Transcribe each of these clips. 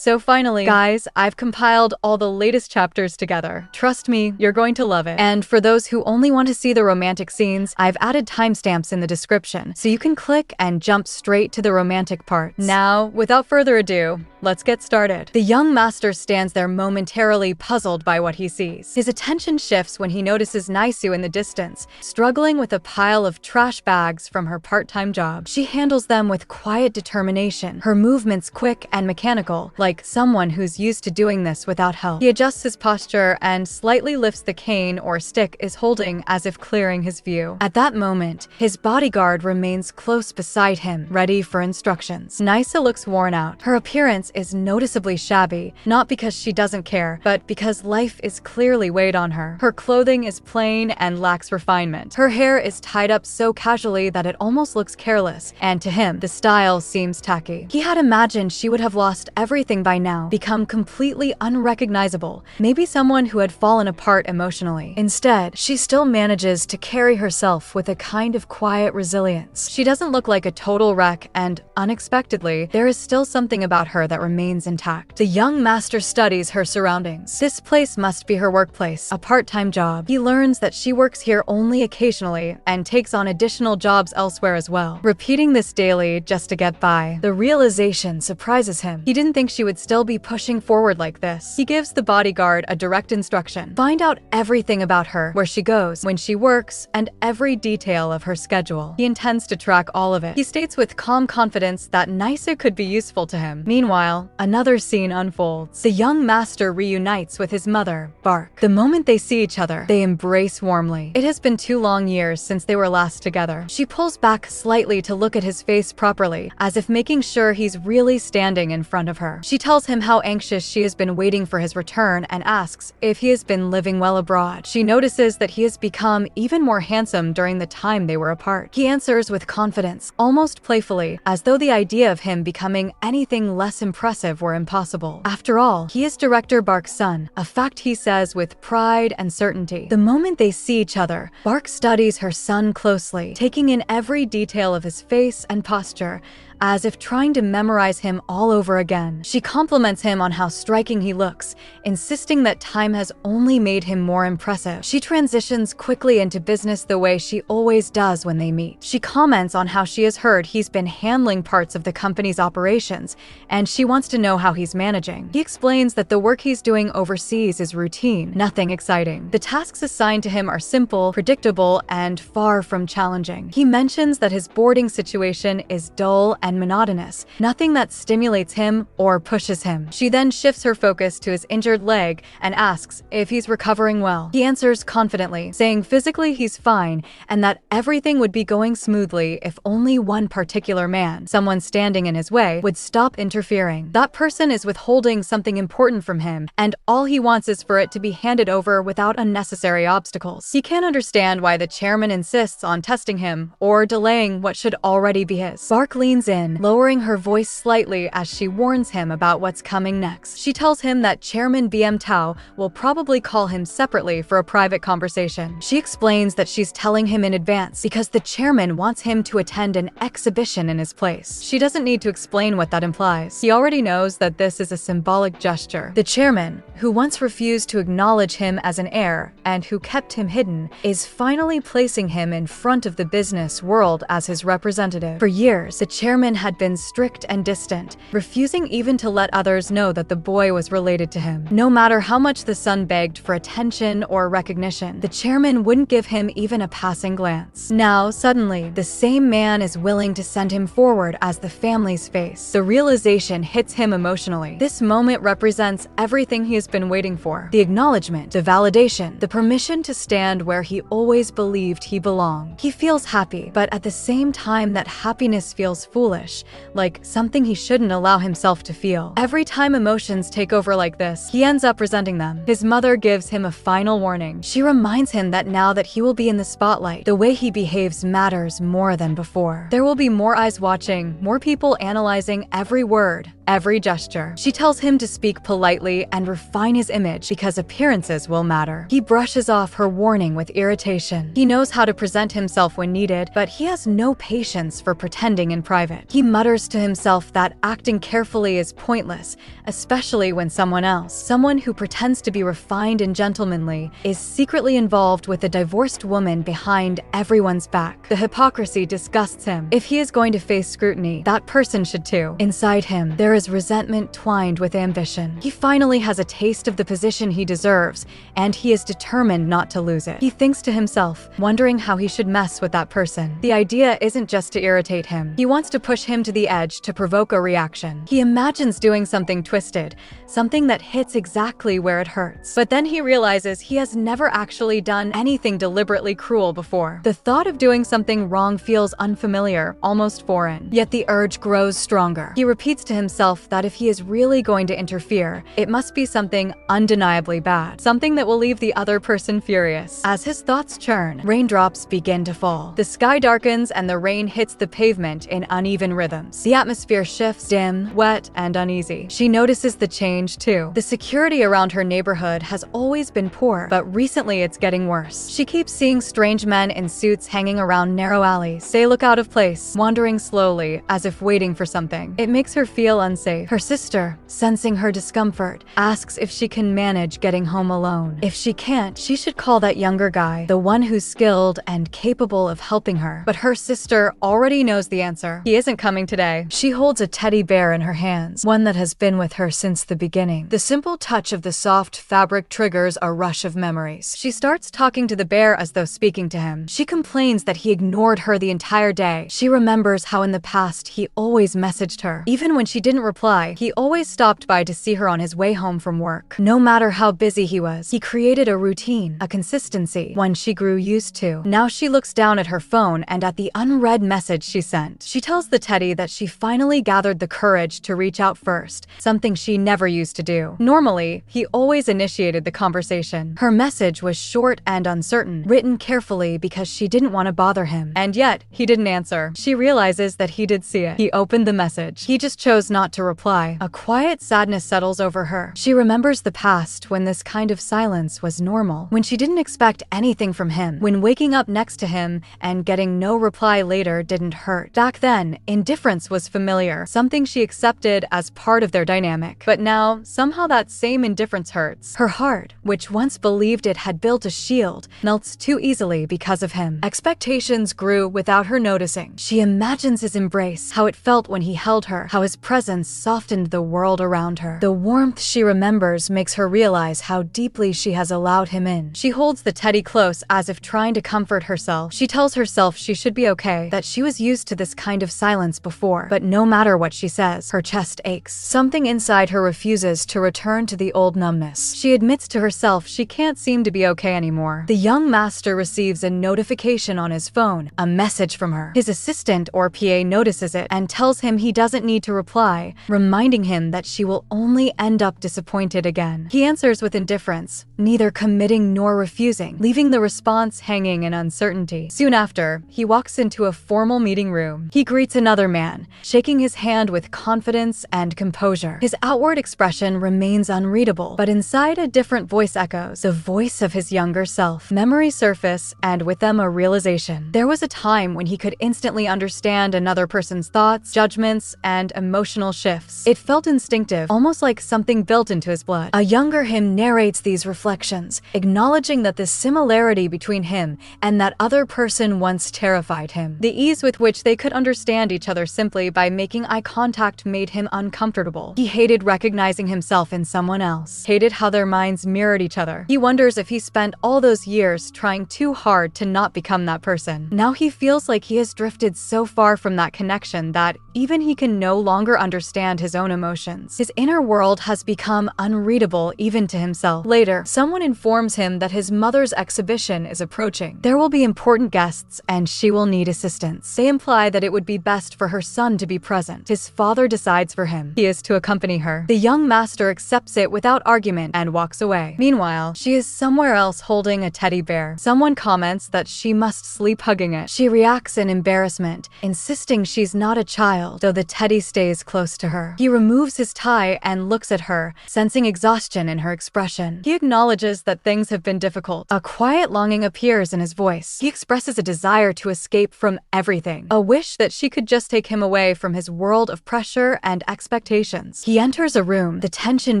So finally, guys, I've compiled all the latest chapters together. Trust me, you're going to love it. And for those who only want to see the romantic scenes, I've added timestamps in the description, so you can click and jump straight to the romantic parts. Now, without further ado, let's get started. The young master stands there momentarily puzzled by what he sees. His attention shifts when he notices Na Hae-soo in the distance, struggling with a pile of trash bags from her part-time job. She handles them with quiet determination, her movements quick and mechanical, like someone who's used to doing this without help. He adjusts his posture and slightly lifts the cane or stick is holding as if clearing his view. At that moment, his bodyguard remains close beside him, ready for instructions. Na Hae-soo looks worn out. Her appearance is noticeably shabby, not because she doesn't care, but because life is clearly weighed on her. Her clothing is plain and lacks refinement. Her hair is tied up so casually that it almost looks careless, and to him, the style seems tacky. He had imagined she would have lost everything by now, become completely unrecognizable, maybe someone who had fallen apart emotionally. Instead, she still manages to carry herself with a kind of quiet resilience. She doesn't look like a total wreck, and unexpectedly, there is still something about her that remains intact. The young master studies her surroundings. This place must be her workplace, a part-time job. He learns that she works here only occasionally and takes on additional jobs elsewhere as well, repeating this daily just to get by. The realization surprises him. He didn't think she would still be pushing forward like this. He gives the bodyguard a direct instruction. Find out everything about her, where she goes, when she works, and every detail of her schedule. He intends to track all of it. He states with calm confidence that Na Hae-soo could be useful to him. Meanwhile, another scene unfolds. The young master reunites with his mother, Bark. The moment they see each other, they embrace warmly. It has been 2 long years since they were last together. She pulls back slightly to look at his face properly, as if making sure he's really standing in front of her. She tells him how anxious she has been waiting for his return and asks if he has been living well abroad. She notices that he has become even more handsome during the time they were apart. He answers with confidence, almost playfully, as though the idea of him becoming anything less impressive were impossible. After all, he is Director Bark's son, a fact he says with pride and certainty. The moment they see each other, Bark studies her son closely, taking in every detail of his face and posture, as if trying to memorize him all over again. She compliments him on how striking he looks, insisting that time has only made him more impressive. She transitions quickly into business the way she always does when they meet. She comments on how she has heard he's been handling parts of the company's operations, and she wants to know how he's managing. He explains that the work he's doing overseas is routine, nothing exciting. The tasks assigned to him are simple, predictable, and far from challenging. He mentions that his boarding situation is dull and monotonous, nothing that stimulates him or pushes him. She then shifts her focus to his injured leg and asks if he's recovering well. He answers confidently, saying physically he's fine and that everything would be going smoothly if only one particular man, someone standing in his way, would stop interfering. That person is withholding something important from him, and all he wants is for it to be handed over without unnecessary obstacles. He can't understand why the chairman insists on testing him or delaying what should already be his. Bark leans in, lowering her voice slightly as she warns him about what's coming next. She tells him that Chairman BM Tao will probably call him separately for a private conversation. She explains that she's telling him in advance because the chairman wants him to attend an exhibition in his place. She doesn't need to explain what that implies. He already knows that this is a symbolic gesture. The chairman, who once refused to acknowledge him as an heir and who kept him hidden, is finally placing him in front of the business world as his representative. For years, the chairman had been strict and distant, refusing even to let others know that the boy was related to him. No matter how much the son begged for attention or recognition, the chairman wouldn't give him even a passing glance. Now, suddenly, the same man is willing to send him forward as the family's face. The realization hits him emotionally. This moment represents everything he has been waiting for: the acknowledgement, the validation, the permission to stand where he always believed he belonged. He feels happy, but at the same time that happiness feels foolish, like something he shouldn't allow himself to feel. Every time emotions take over like this, he ends up resenting them. His mother gives him a final warning. She reminds him that now that he will be in the spotlight, the way he behaves matters more than before. There will be more eyes watching, more people analyzing every word, every gesture. She tells him to speak politely and refine his image because appearances will matter. He brushes off her warning with irritation. He knows how to present himself when needed, but he has no patience for pretending in private. He mutters to himself that acting carefully is pointless, especially when someone who pretends to be refined and gentlemanly, is secretly involved with a divorced woman behind everyone's back. The hypocrisy disgusts him. If he is going to face scrutiny, that person should too. Inside him, there is resentment twined with ambition. He finally has a taste of the position he deserves, and he is determined not to lose it. He thinks to himself, wondering how he should mess with that person. The idea isn't just to irritate him. He wants to push him to the edge to provoke a reaction. He imagines doing something twisted, something that hits exactly where it hurts. But then he realizes he has never actually done anything deliberately cruel before. The thought of doing something wrong feels unfamiliar, almost foreign. Yet the urge grows stronger. He repeats to himself that if he is really going to interfere, it must be something undeniably bad, something that will leave the other person furious. As his thoughts churn, raindrops begin to fall. The sky darkens and the rain hits the pavement in uneven rhythms. The atmosphere shifts, dim, wet, and uneasy. She notices the change too. The security around her neighborhood has always been poor, but recently it's getting worse. She keeps seeing strange men in suits hanging around narrow alleys. They look out of place, wandering slowly, as if waiting for something. It makes her feel unsafe. Her sister, sensing her discomfort, asks if she can manage getting home alone. If she can't, she should call that younger guy, the one who's skilled and capable of helping her. But her sister already knows the answer. He isn't coming today. She holds a teddy bear in her hands, one that has been with her since the beginning. The simple touch of the soft fabric triggers a rush of memories. She starts talking to the bear as though speaking to him. She complains that he ignored her the entire day. She remembers how in the past he always messaged her. Even when she didn't reply, he always stopped by to see her on his way home from work. No matter how busy he was, he created a routine, a consistency, one she grew used to. Now she looks down at her phone and at the unread message she sent. She tells the teddy that she finally gathered the courage to reach out first, something she never used to do. Normally, he always initiated the conversation. Her message was short and uncertain, written carefully because she didn't want to bother him. And yet, he didn't answer. She realizes that he did see it. He opened the message. He just chose not to reply. A quiet sadness settles over her. She remembers the past when this kind of silence was normal, when she didn't expect anything from him, when waking up next to him and getting no reply later didn't hurt. Back then, indifference was familiar, something she accepted as part of their dynamic. But now, somehow that same indifference hurts. Her heart, which once believed it had built a shield, melts too easily because of him. Expectations grew without her noticing. She imagines his embrace, how it felt when he held her, how his presence softened the world around her. The warmth she remembers makes her realize how deeply she has allowed him in. She holds the teddy close as if trying to comfort herself. She tells herself she should be okay, that she was used to this kind of silence before. But no matter what she says, her chest aches. Something inside her refuses to return to the old numbness. She admits to herself she can't seem to be okay anymore. The young master receives a notification on his phone, a message from her. His assistant or PA notices it and tells him he doesn't need to reply, reminding him that she will only end up disappointed again. He answers with indifference, neither committing nor refusing, leaving the response hanging in uncertainty. Soon after, he walks into a formal meeting room. He greets another man, shaking his hand with confidence and composure. His outward expression remains unreadable, but inside a different voice echoes, the voice of his younger self. Memories surface, and with them a realization. There was a time when he could instantly understand another person's thoughts, judgments, and emotional shifts. It felt instinctive, almost like something built into his blood. A younger him narrates these reflections, acknowledging that the similarity between him and that other person once terrified him. The ease with which they could understand each other simply by making eye contact made him uncomfortable. He hated recognizing himself in someone else, hated how their minds mirrored each other. He wonders if he spent all those years trying too hard to not become that person. Now he feels like he has drifted so far from that connection that even he can no longer understand his own emotions. His inner world has become unreadable even to himself. Later, someone informs him that his mother's exhibition is approaching. There will be important guests and she will need assistance. They imply that it would be best for her son to be present. His father decides for him. He is to accompany her. The young master accepts it without argument and walks away. Meanwhile, she is somewhere else holding a teddy bear. Someone comments that she must sleep hugging it. She reacts in embarrassment, insisting she's not a child, though the teddy stays close to her. He removes his tie and looks at her, sensing exhaustion in her expression. He acknowledges that things have been difficult. A quiet longing appears in his voice. He expresses a desire to escape from everything, a wish that she could just take him away from his world of pressure and expectations. He enters a room, the tension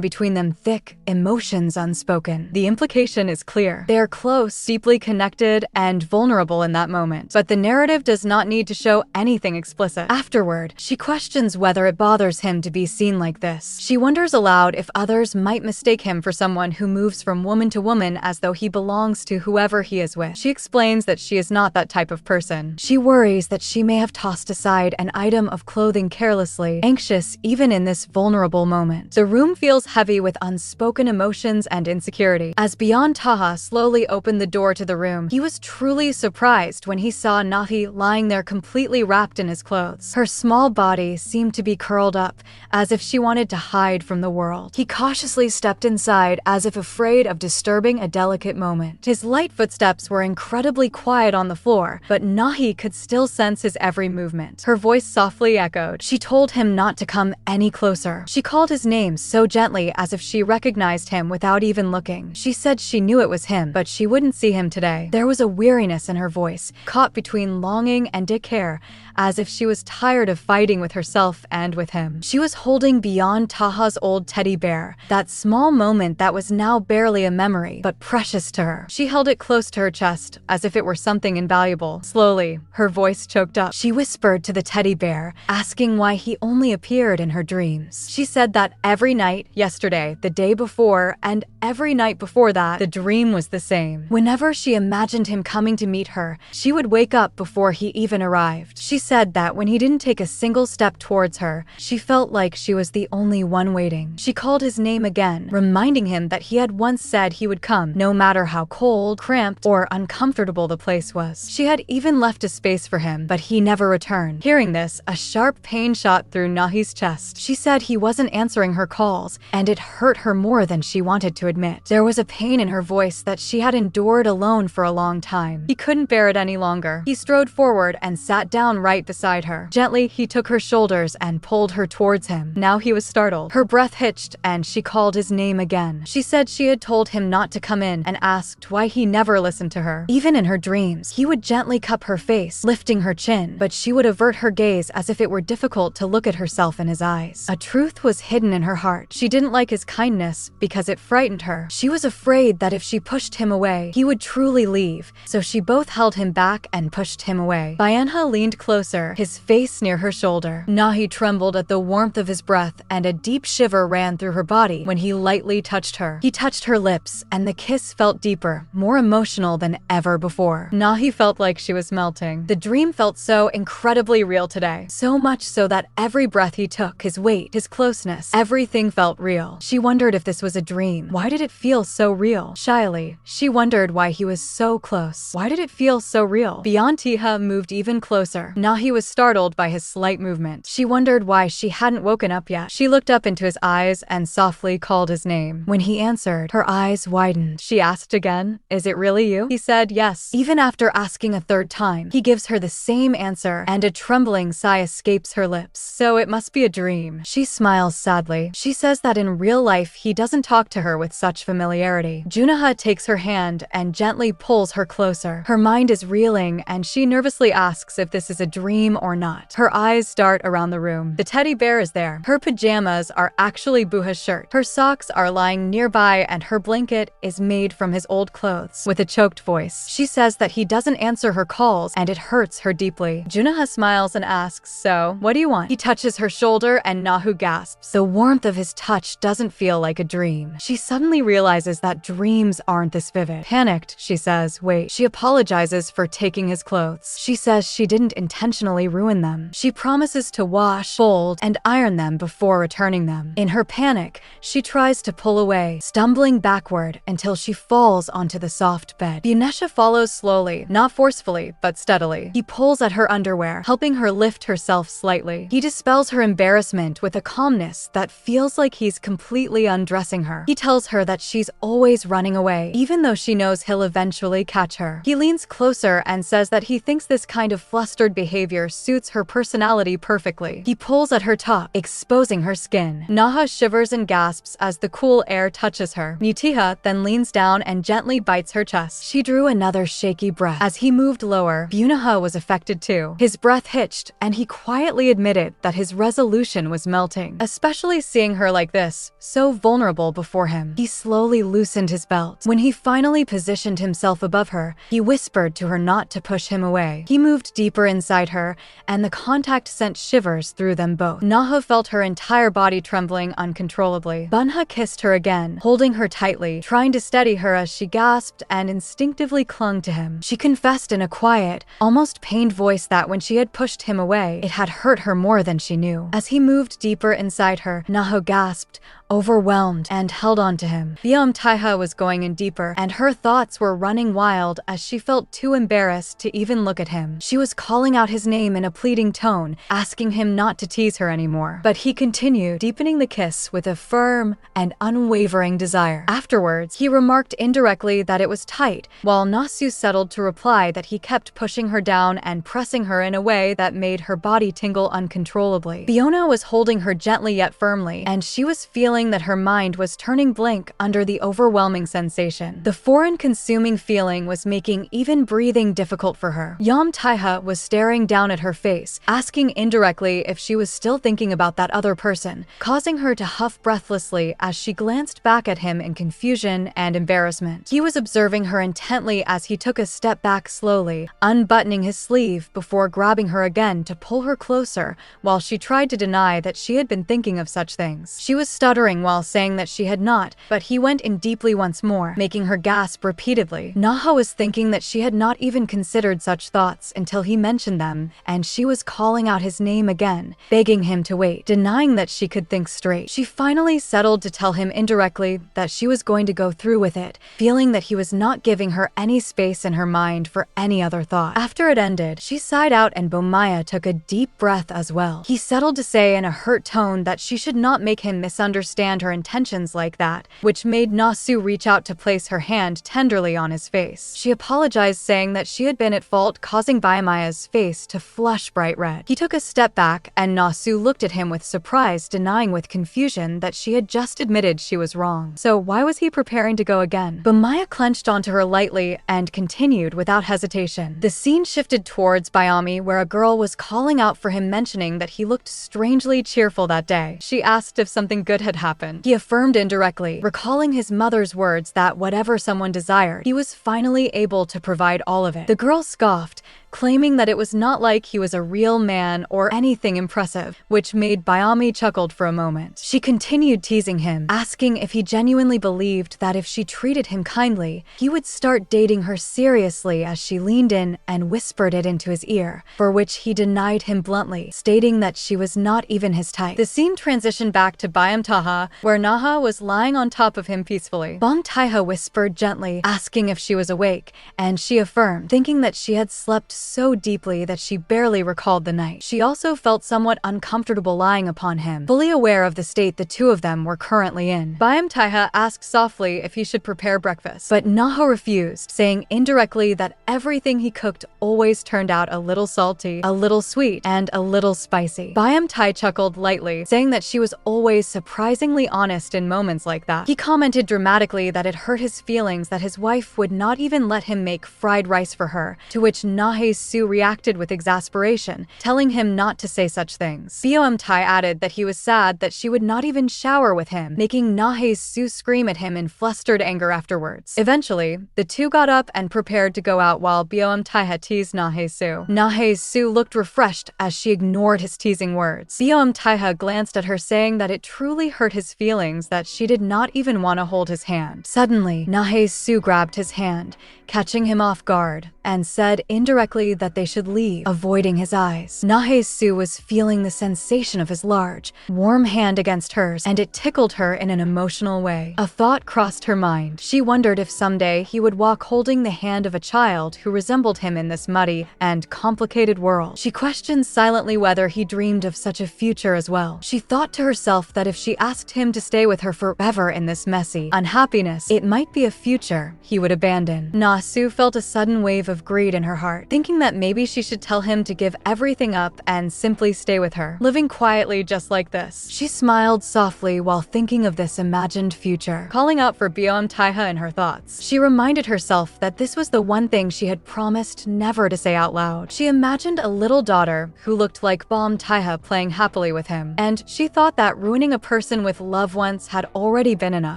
between them thick, emotions unspoken. The implication is clear. They are close, deeply connected, and vulnerable in that moment. But the narrative does not need to show anything explicit. Afterward, she questions whether it bothers him to be seen like this. She wonders aloud if others might mistake him for someone who moves from woman to woman as though he belongs to whoever he is with. She explains that she is not that type of person. She worries that she may have tossed aside an item of clothing carelessly, anxious even in this vulnerable moment. The room feels heavy with unspoken emotions and insecurity. As Beyond Taha slowly opened the door to the room, he was truly surprised when he saw Na Hae lying there completely wrapped in his clothes. Her small body seemed to be curled up, as if she wanted to hide from the world. He cautiously stepped inside, as if afraid of disturbing a delicate moment. His light footsteps were incredibly quiet on the floor, but Na Hae could still sense his every movement. Her voice softly echoed. She told him not to come any closer. She called his name so gently as if she recognized him without even looking. She said she knew it was him, but she wouldn't see him today. There was a weariness in her voice, caught between longing and care, as if she was tired of fighting with herself and with him. She was holding Beyond Taha's old teddy bear, that small moment that was now barely a memory, but precious to her. She held it close to her chest, as if it were something invaluable. Slowly, her voice choked up. She whispered to the teddy bear, asking why he only appeared in her dreams. She said that every night, yesterday, the day before, and every night before that, the dream was the same. Whenever she imagined him coming to meet her, she would wake up before he even arrived. She said that when he didn't take a single step towards her, she felt like she was the only one waiting. She called his name again, reminding him that he had once said he would come, no matter how cold, cramped, or uncomfortable the place was. She had even left a space for him, but he never returned. Hearing this, a sharp pain shot through Na Hae's chest. She said he wasn't answering her calls, and it hurt her more than she wanted to admit. There was a pain in her voice that she had endured alone for a long time. He couldn't bear it any longer. He strode forward and sat down right beside her. Gently, he took her shoulders and pulled her towards him. Now he was startled. Her breath hitched, and she called his name again. She said she had told him not to come in and asked why he never listened to her. Even in her dreams, he would gently cup her face, lifting her chin, but she would avert her gaze as if it were difficult to look at herself in his eyes. A truth was hidden in her heart. She didn't like his kindness because it frightened her. She was afraid that if she pushed him away, he would truly leave, so she both held him back and pushed him away. Bayanha leaned closer, his face near her shoulder. Na Hae trembled at the warmth of his breath, and a deep shiver ran through her body when he lightly touched her. He touched her lips, and the kiss felt deeper, more emotional than ever before. Na Hae felt like she was melting. The dream felt so incredibly real today, so much so that every breath he took, his weight, his closeness, everything felt real. She wondered if this was a dream. Why did it feel so real? Shyly, she wondered why he was so close. Why did it feel so real? Beyond Taha moved even closer. Na Hae was startled by his slight movement. She wondered why she hadn't woken up yet. She looked up into his eyes and softly called his name. When he answered, her eyes widened. She asked again, "Is it really you?" He said yes. Even after asking a third time, he gives her the same answer, and a trembling sigh escapes her lips. So it must be a dream. She smiles sadly. She says that in real life, he doesn't talk to her with such familiarity. Junaha takes her hand and gently pulls her closer. Her mind is reeling, and she nervously asks if this is a dream or not. Her eyes dart around the room. The teddy bear is there. Her pajamas are actually Buha's shirt. Her socks are lying nearby, and her blanket is made from his old clothes. With a choked voice, she says that he doesn't answer her calls, and it hurts her deeply. Junaha smiles and asks, "So, what do you want?" He touches her shoulder, and Na Hae gasps. The warmth of his touch doesn't feel like a dream. She suddenly realizes that dreams aren't this vivid. Panicked, she says, "Wait." She apologizes for taking his clothes. She says she didn't intentionally ruin them. She promises to wash, fold, and iron them before returning them. In her panic, she tries to pull away, stumbling backward until she falls onto the soft bed. Byanesha follows slowly, not forcefully, but steadily. He pulls at her underwear, helping her lift herself slightly. He dispels her embarrassment with a calmness that feels like he's completely undressing her. He tells her that she's always running away, even though she knows he'll eventually catch her. He leans closer and says that he thinks this kind of flustered behavior behavior suits her personality perfectly. He pulls at her top, exposing her skin. Na Hae shivers and gasps as the cool air touches her. Tae then leans down and gently bites her chest. She drew another shaky breath. As he moved lower, Na Hae was affected too. His breath hitched, and he quietly admitted that his resolution was melting. Especially seeing her like this, so vulnerable before him. He slowly loosened his belt. When he finally positioned himself above her, he whispered to her not to push him away. He moved deeper inside her, and the contact sent shivers through them both. Na Hae felt her entire body trembling uncontrollably. Bunha kissed her again, holding her tightly, trying to steady her as she gasped and instinctively clung to him. She confessed in a quiet, almost pained voice that when she had pushed him away, it had hurt her more than she knew. As he moved deeper inside her, Na Hae gasped, overwhelmed, and held on to him. Tae was going in deeper, and her thoughts were running wild as she felt too embarrassed to even look at him. She was calling out his name in a pleading tone, asking him not to tease her anymore. But he continued, deepening the kiss with a firm and unwavering desire. Afterwards, he remarked indirectly that it was tight, while Na Hae-soo settled to reply that he kept pushing her down and pressing her in a way that made her body tingle uncontrollably. Fiona was holding her gently yet firmly, and she was feeling that her mind was turning blank under the overwhelming sensation. The foreign consuming feeling was making even breathing difficult for her. Tae was staring down at her face, asking indirectly if she was still thinking about that other person, causing her to huff breathlessly as she glanced back at him in confusion and embarrassment. He was observing her intently as he took a step back slowly, unbuttoning his sleeve before grabbing her again to pull her closer, while she tried to deny that she had been thinking of such things. She was stuttering while saying that she had not, but he went in deeply once more, making her gasp repeatedly. Na Hae was thinking that she had not even considered such thoughts until he mentioned them, and she was calling out his name again, begging him to wait, denying that she could think straight. She finally settled to tell him indirectly that she was going to go through with it, feeling that he was not giving her any space in her mind for any other thought. After it ended, she sighed out and Bomaya took a deep breath as well. He settled to say in a hurt tone that she should not make him misunderstand her intentions like that, which made Na Hae-soo reach out to place her hand tenderly on his face. She apologized, saying that she had been at fault, causing Bomaya's face to flush bright red. He took a step back, and Na Hae-soo looked at him with surprise, denying with confusion that she had just admitted she was wrong. So why was he preparing to go again? Bomaya clenched onto her lightly and continued without hesitation. The scene shifted towards Bayami, where a girl was calling out for him, mentioning that he looked strangely cheerful that day. She asked if something good had happened. He affirmed indirectly, recalling his mother's words that whatever someone desired, he was finally able to provide all of it. The girl scoffed, claiming that it was not like he was a real man or anything impressive, which made Bayami chuckled for a moment. She continued teasing him, asking if he genuinely believed that if she treated him kindly, he would start dating her seriously, as she leaned in and whispered it into his ear, for which he denied him bluntly, stating that she was not even his type. The scene transitioned back to Tae, where Na Hae was lying on top of him peacefully. Tae whispered gently, asking if she was awake, and she affirmed, thinking that she had slept so deeply that she barely recalled the night. She also felt somewhat uncomfortable lying upon him, fully aware of the state the two of them were currently in. Tae asked softly if he should prepare breakfast, but Na Hae refused, saying indirectly that everything he cooked always turned out a little salty, a little sweet, and a little spicy. Tae chuckled lightly, saying that she was always surprisingly honest in moments like that. He commented dramatically that it hurt his feelings that his wife would not even let him make fried rice for her, to which Na Hae-soo reacted with exasperation, telling him not to say such things. Tae added that he was sad that she would not even shower with him, making Na Hae-soo scream at him in flustered anger afterwards. Eventually, the two got up and prepared to go out while Tae teased Na Hae-soo. Na Hae-soo looked refreshed as she ignored his teasing words. Tae glanced at her, saying that it truly hurt his feelings that she did not even want to hold his hand. Suddenly, Na Hae-soo grabbed his hand, catching him off guard, and said indirectly that they should leave, avoiding his eyes. Na Hae-soo was feeling the sensation of his large, warm hand against hers, and it tickled her in an emotional way. A thought crossed her mind. She wondered if someday he would walk holding the hand of a child who resembled him in this muddy and complicated world. She questioned silently whether he dreamed of such a future as well. She thought to herself that if she asked him to stay with her forever in this messy unhappiness, it might be a future he would abandon. Na Hae-soo felt a sudden wave of greed in her heart, thinking thinking that maybe she should tell him to give everything up and simply stay with her, living quietly just like this. She smiled softly while thinking of this imagined future, calling out for Beom Taeha in her thoughts. She reminded herself that this was the one thing she had promised never to say out loud. She imagined a little daughter who looked like Beom Taeha playing happily with him, and she thought that ruining a person with love once had already been enough,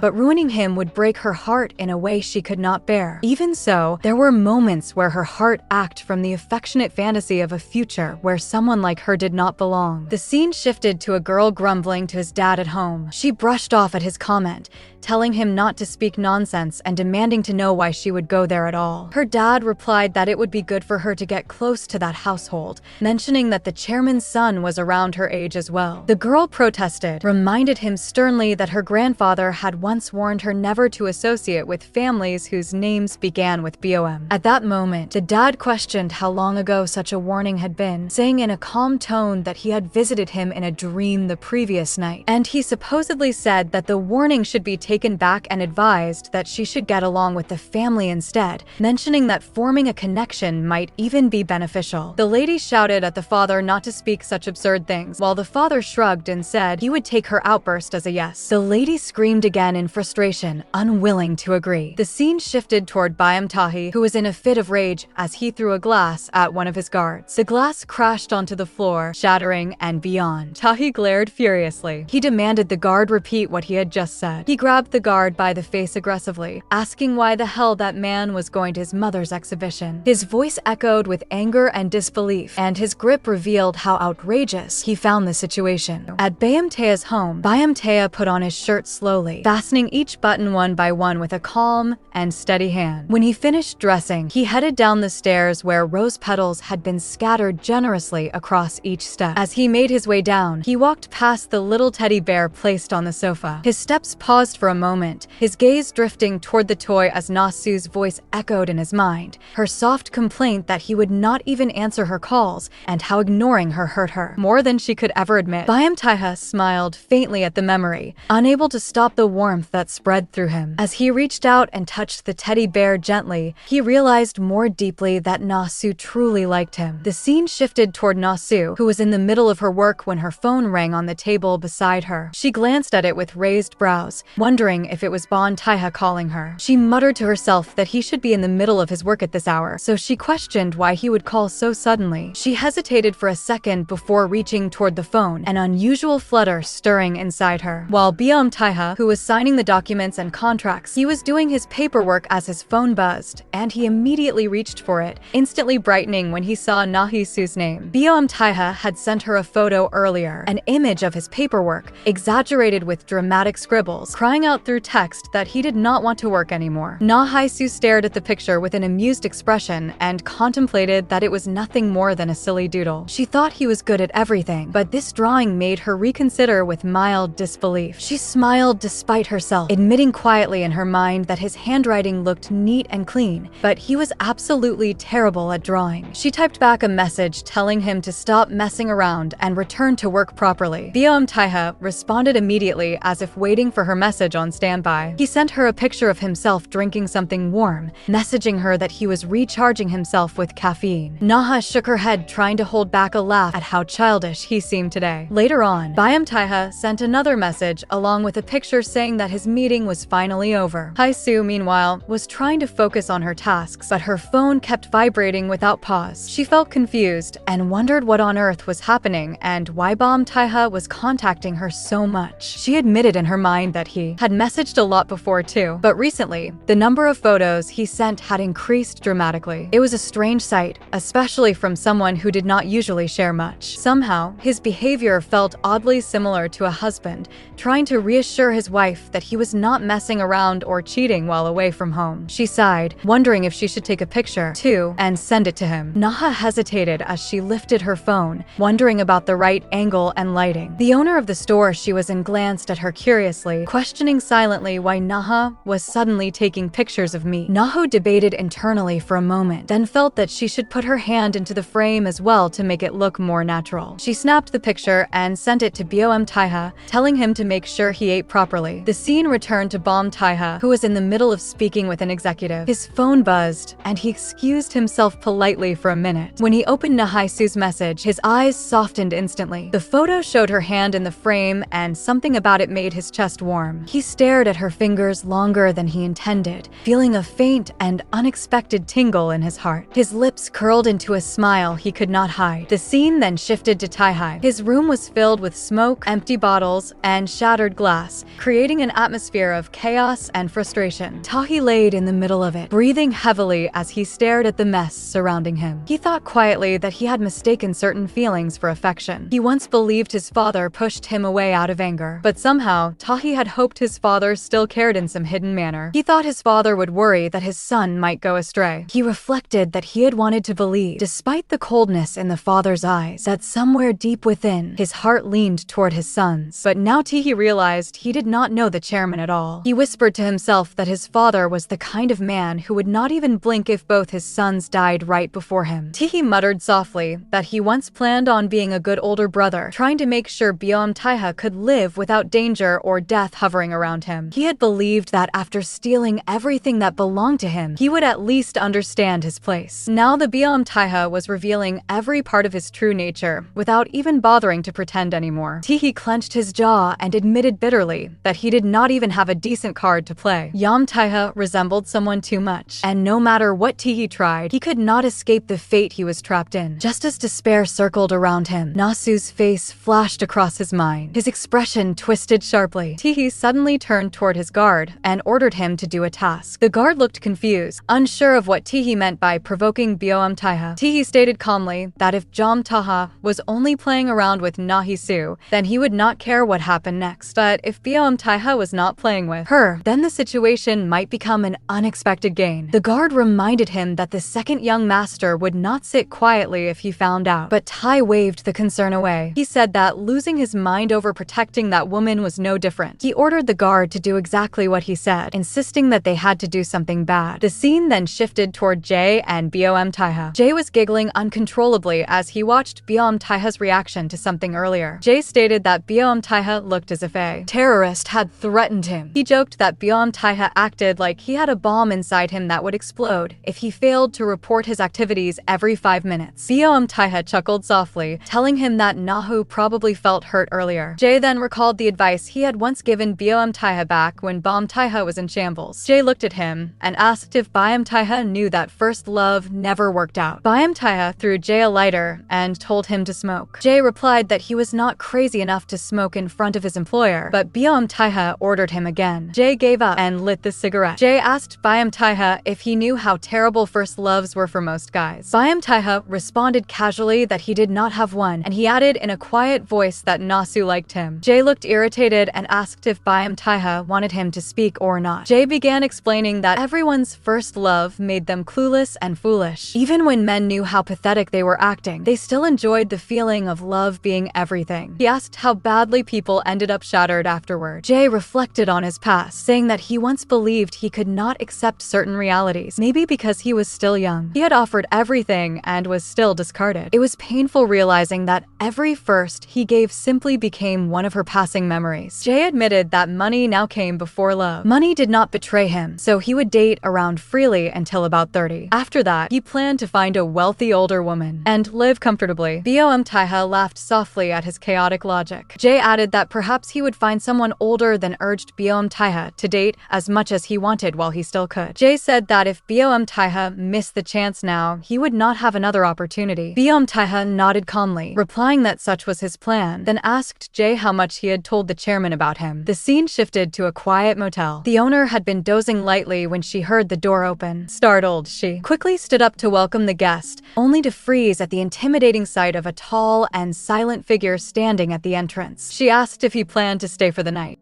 but ruining him would break her heart in a way she could not bear. Even so, there were moments where her heart ached from the affectionate fantasy of a future where someone like her did not belong. The scene shifted to a girl grumbling to his dad at home. She brushed off at his comment, telling him not to speak nonsense and demanding to know why she would go there at all. Her dad replied that it would be good for her to get close to that household, mentioning that the chairman's son was around her age as well. The girl protested, reminded him sternly that her grandfather had once warned her never to associate with families whose names began with BOM. At that moment, the dad questioned how long ago such a warning had been, saying in a calm tone that he had visited him in a dream the previous night, and he supposedly said that the warning should be taken back and advised that she should get along with the family instead, mentioning that forming a connection might even be beneficial. The lady shouted at the father not to speak such absurd things, while the father shrugged and said he would take her outburst as a yes. The lady screamed again in frustration, unwilling to agree. The scene shifted toward Beom Taeha, who was in a fit of rage as he threw a glass at one of his guards. The glass crashed onto the floor, shattering and beyond. Taeha glared furiously. He demanded the guard repeat what he had just said. He grabbed the guard by the face aggressively, asking why the hell that man was going to his mother's exhibition. His voice echoed with anger and disbelief, and his grip revealed how outrageous he found the situation. At Beom Taeha's home, Beom Taeha put on his shirt slowly, fastening each button one by one with a calm and steady hand. When he finished dressing, he headed down the stairs where rose petals had been scattered generously across each step. As he made his way down, he walked past the little teddy bear placed on the sofa. His steps paused for a moment, his gaze drifting toward the toy as Na Hae-soo's voice echoed in his mind, her soft complaint that he would not even answer her calls and how ignoring her hurt her more than she could ever admit. Beom Taeha smiled faintly at the memory, unable to stop the warmth that spread through him. As he reached out and touched the teddy bear gently, he realized more deeply that Na Hae-soo truly liked him. The scene shifted toward Na Hae-soo, who was in the middle of her work when her phone rang on the table beside her. She glanced at it with raised brows, wondering if it was Beom Taeha calling her. She muttered to herself that he should be in the middle of his work at this hour, so she questioned why he would call so suddenly. She hesitated for a second before reaching toward the phone, an unusual flutter stirring inside her. While Beom Taeha, who was signing the documents and contracts, he was doing his paperwork as his phone buzzed, and he immediately reached for it, instantly brightening when he saw Na Hae-soo's name. Beom Taeha had sent her a photo earlier, an image of his paperwork, exaggerated with dramatic scribbles, crying out through text that he did not want to work anymore. Na Hae-soo stared at the picture with an amused expression and contemplated that it was nothing more than a silly doodle. She thought he was good at everything, but this drawing made her reconsider with mild disbelief. She smiled despite herself, admitting quietly in her mind that his handwriting looked neat and clean, but he was absolutely terrible at drawing. She typed back a message telling him to stop messing around and return to work properly. Beom Taeha responded immediately as if waiting for her message on standby. He sent her a picture of himself drinking something warm, messaging her that he was recharging himself with caffeine. Na Hae shook her head, trying to hold back a laugh at how childish he seemed today. Later on, Beom Taeha sent another message along with a picture saying that his meeting was finally over. Hae-soo, meanwhile, was trying to focus on her tasks, but her phone kept vibrating without pause. She felt confused and wondered what on earth was happening and why Beom Taeha was contacting her so much. She admitted in her mind that he had messaged a lot before too, but recently, the number of photos he sent had increased dramatically. It was a strange sight, especially from someone who did not usually share much. Somehow, his behavior felt oddly similar to a husband trying to reassure his wife that he was not messing around or cheating while away from home. She sighed, wondering if she should take a picture too and send it to him. Na Hae hesitated as she lifted her phone, wondering about the right angle and lighting. The owner of the store she was in glanced at her curiously, questioning silently why Na Hae was suddenly taking pictures of me. Na Hae debated internally for a moment, then felt that she should put her hand into the frame as well to make it look more natural. She snapped the picture and sent it to Beom Taeha, telling him to make sure he ate properly. The scene returned to Beom Taeha, who was in the middle of speaking with an executive. His phone buzzed, and he excused himself politely for a minute. When he opened Na Hae-soo's message, his eyes softened instantly. The photo showed her hand in the frame, and something about it made his chest warm. He stared at her fingers longer than he intended, feeling a faint and unexpected tingle in his heart. His lips curled into a smile he could not hide. The scene then shifted to Tae-hye. His room was filled with smoke, empty bottles, and shattered glass, creating an atmosphere of chaos and frustration. Tae laid in the middle of it, breathing heavily as he stared at the mess surrounding him. He thought quietly that he had mistaken certain feelings for affection. He once believed his father pushed him away out of anger, but somehow Tae had hoped his father still cared in some hidden manner. He thought his father would worry that his son might go astray. He reflected that he had wanted to believe, despite the coldness in the father's eyes, that somewhere deep within, his heart leaned toward his son's. But now Tae realized he did not know the chairman at all. He whispered to himself that his father was the kind of man who would not even blink if both his sons died right before him. Tae muttered softly that he once planned on being a good older brother, trying to make sure Tae could live without danger or death hovering around him. He had believed that after stealing everything that belonged to him, he would at least understand his place. Now the Tae was revealing every part of his true nature without even bothering to pretend anymore. Tae clenched his jaw and admitted bitterly that he did not even have a decent card to play. Tae resembled someone too much, and no matter what Tae tried, he could not escape the fate he was trapped in. Just as despair circled around him, Na-soo's face flashed across his mind. His expression twisted sharply. Tae suddenly turned toward his guard and ordered him to do a task. The guard looked confused, unsure of what Tae meant by provoking Tae. Tae stated calmly that if Tae was only playing around with Na Hae-soo, then he would not care what happened next. But if Tae was not playing with her, then the situation might become an unexpected gain. The guard reminded him that the second young master would not sit quietly if he found out, but Tae waved the concern away. He said that losing his mind over protecting that woman was no different. He ordered the guard to do exactly what he said, insisting that they had to do something bad. The scene then shifted toward Jae and Tae. Jae was giggling uncontrollably as he watched Tae's reaction to something earlier. Jae stated that Tae looked as if a terrorist had threatened him. He joked that Tae acted like he had a bomb inside him that would explode if he failed to report his activities every 5 minutes. Tae chuckled softly, telling him that Na-hoo probably felt hurt earlier. Jae then recalled the advice he had once given Tae back when Tae was in shambles. Jae looked at him and asked if Tae knew that first love never worked out. Tae threw Jae a lighter and told him to smoke. Jae replied that he was not crazy enough to smoke in front of his employer, but Tae ordered him again. Jae gave up and lit the cigarette. Jae asked Tae if he knew how terrible first loves were for most guys. Tae responded casually that he did not have one, and he added in a quiet voice that Na-soo liked him. Jae looked irritated and asked if Tae wanted him to speak or not. Jae began explaining that everyone's first love made them clueless and foolish. Even when men knew how pathetic they were acting, they still enjoyed the feeling of love being everything. He asked how badly people ended up shattered afterward. Jae reflected on his past, saying that he once believed he could not accept certain realities, maybe because he was still young. He had offered everything and was still discarded. It was painful realizing that every first he gave simply became one of her passing memories. Jae admitted that money now came before love. Money did not betray him, so he would date around freely until about 30. After that, he planned to find a wealthy older woman and live comfortably. Tae laughed softly at his chaotic logic. Jae added that perhaps he would find someone older than urged Tae to date as much as he wanted while he still could. Jae said that if Tae missed the chance now, he would not have another opportunity. Tae nodded calmly, replying that such was his plan, then asked Jae how much he had told the chairman about him. The scene shifted to a quiet motel. The owner had been dozing lightly when she heard the door open. Startled, she quickly stood up to welcome the guest, only to freeze at the intimidating sight of a tall and silent figure standing at the entrance. She asked if he planned to stay for the night.